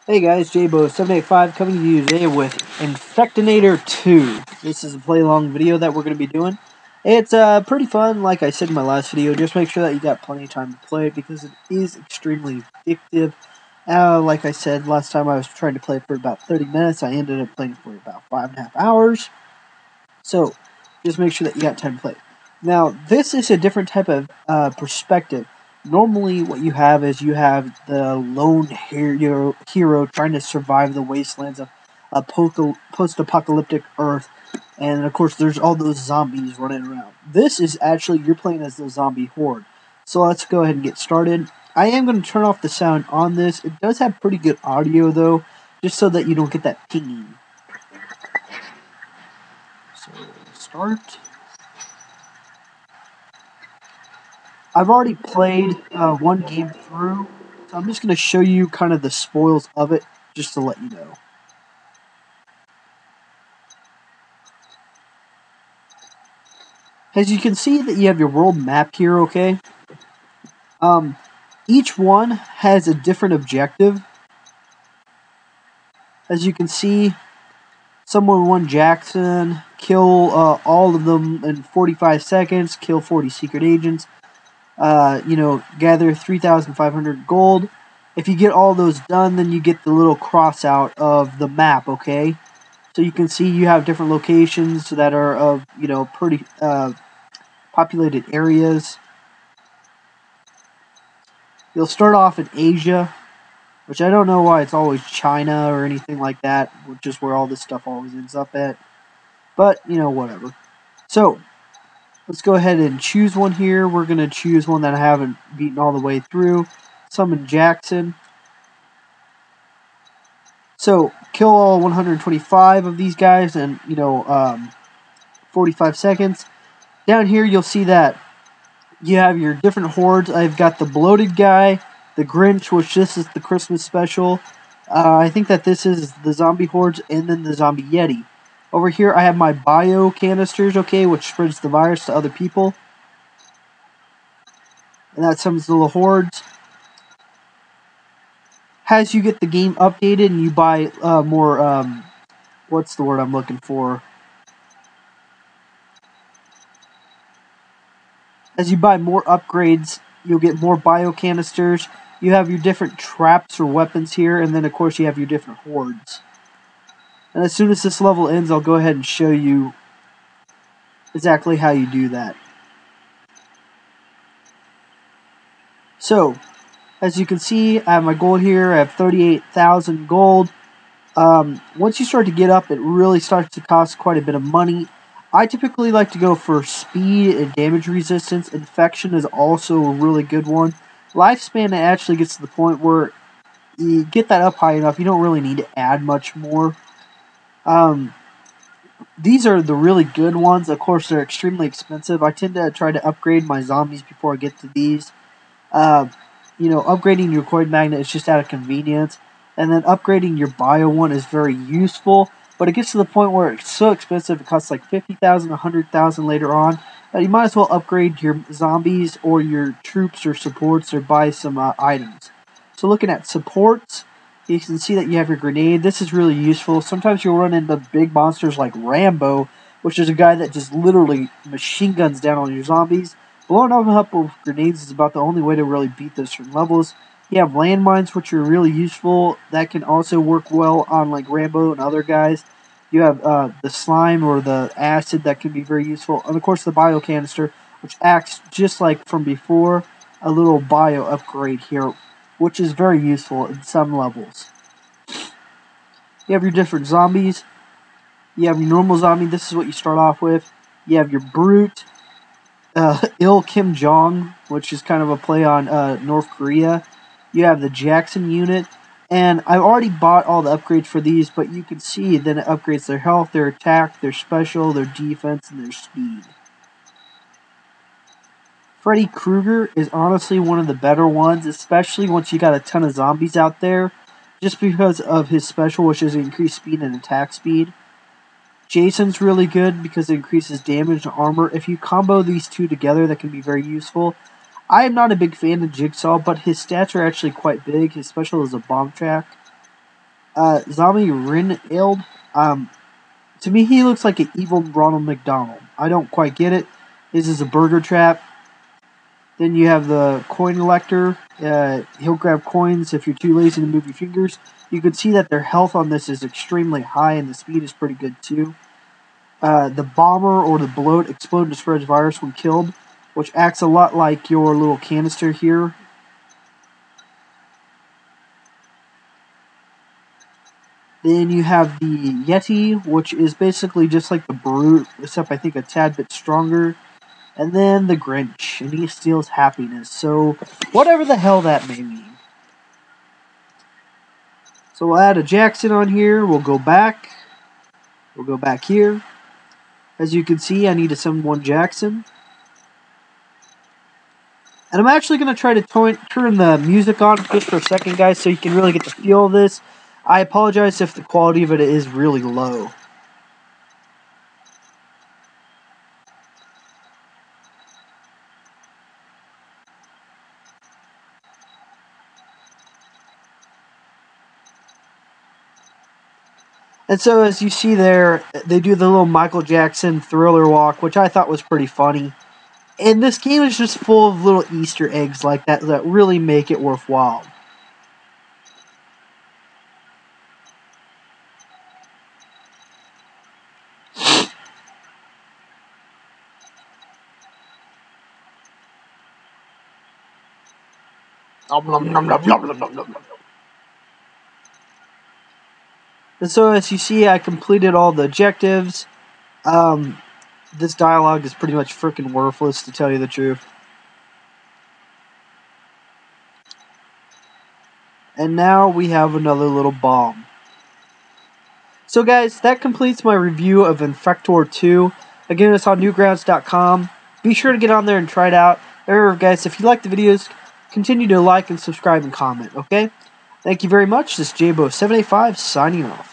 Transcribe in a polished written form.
Hey guys, Jaybo785 coming to you today with Infectonator 2. This is a play-along video that we're going to be doing. It's pretty fun, like I said in my last video. Just make sure that you got plenty of time to play it because it is extremely addictive. Like I said, last time I was trying to play it for about 30 minutes. I ended up playing for about 5.5 hours. So, just make sure that you got time to play. Now, this is a different type of perspective. Normally, what you have is you have the lone hero trying to survive the wastelands of a post-apocalyptic Earth, and of course, there's all those zombies running around. This is actually, you're playing as the zombie horde. So let's go ahead and get started. I am going to turn off the sound on this. It does have pretty good audio, though, just so that you don't get that pinging. So, start. I've already played one game through, so I'm just going to show you kind of the spoils of it, just to let you know. As you can see that you have your world map here, okay? Each one has a different objective. As you can see, someone won Jackson, kill all of them in 45 seconds, kill 40 secret agents, gather 3,500 gold. If you get all those done, then you get the little cross out of the map, okay? So you can see you have different locations that are of, pretty populated areas. You'll start off in Asia, which I don't know why it's always China or anything like that, which is where all this stuff always ends up at. But, whatever. So, let's go ahead and choose one here. We're going to choose one that I haven't beaten all the way through. Summon Jackson. So, kill all 125 of these guys in, 45 seconds. Down here, you'll see that you have your different hordes. I've got the bloated guy, the Grinch, which this is the Christmas special. I think that this is the zombie hordes, and then the zombie Yeti. Over here, I have my bio canisters, okay, which spreads the virus to other people. And that summons the little hordes. As you get the game updated and you buy more, what's the word I'm looking for? As you buy more upgrades, you'll get more bio canisters. You have your different traps or weapons here, and then of course you have your different hordes. And as soon as this level ends, I'll go ahead and show you exactly how you do that. So, as you can see, I have my gold here. I have 38,000 gold. Once you start to get up, it really starts to cost quite a bit of money. I typically like to go for speed and damage resistance. Infection is also a really good one. Lifespan actually gets to the point where you get that up high enough, you don't really need to add much more. These are the really good ones. Of course, they're extremely expensive. I tend to try to upgrade my zombies before I get to these. Upgrading your coin magnet is just out of convenience. And then upgrading your bio one is very useful. But it gets to the point where it's so expensive, it costs like 50,000, 100,000 later on. You might as well upgrade your zombies or your troops or supports or buy some items. So looking at supports, you can see that you have your grenade. This is really useful. Sometimes you'll run into big monsters like Rambo, which is a guy that just literally machine guns down on your zombies. Blowing them up with grenades is about the only way to really beat those certain levels. You have landmines, which are really useful. That can also work well on like Rambo and other guys. You have the slime or the acid that can be very useful. And of course the bio canister, which acts just like from before, a little bio upgrade here, which is very useful in some levels. You have your different zombies. You have your normal zombie. This is what you start off with. You have your brute. Il Kim Jong, which is kind of a play on North Korea. You have the Jackson unit, and I've already bought all the upgrades for these, but you can see then it upgrades their health, their attack, their special, their defense, and their speed. Freddy Krueger is honestly one of the better ones, especially once you got a ton of zombies out there, just because of his special, which is increased speed and attack speed. Jason's really good because it increases damage and armor. If you combo these two together, that can be very useful. I am not a big fan of Jigsaw, but his stats are actually quite big. His special is a bomb track. Zombie Rinald. To me, he looks like an evil Ronald McDonald. I don't quite get it. This is a burger trap. Then you have the coin elector. He'll grab coins if you're too lazy to move your fingers. You can see that their health on this is extremely high, and the speed is pretty good too. The bomber or the bloat explode and spreads virus when killed, which acts a lot like your little canister here. Then you have the Yeti, which is basically just like the Brute, except I think a tad bit stronger. And then the Grinch, and he steals happiness. So, whatever the hell that may mean. So we'll add a Jackson on here. We'll go back. We'll go back here. As you can see, I need to summon one Jackson. And I'm actually going to try to turn the music on just for a second, guys, so you can really get the feel of this. I apologize if the quality of it is really low. And so, as you see there, they do the little Michael Jackson Thriller walk, which I thought was pretty funny. And this game is just full of little Easter eggs like that that really make it worthwhile. And so, as you see, I completed all the objectives. This dialogue is pretty much freaking worthless, to tell you the truth. And now we have another little bomb. So guys, that completes my review of Infectonator 2. Again, it's on newgrounds.com. Be sure to get on there and try it out. Remember guys, if you like the videos, continue to like and subscribe and comment, okay? Thank you very much. This is Jaybo785 signing off.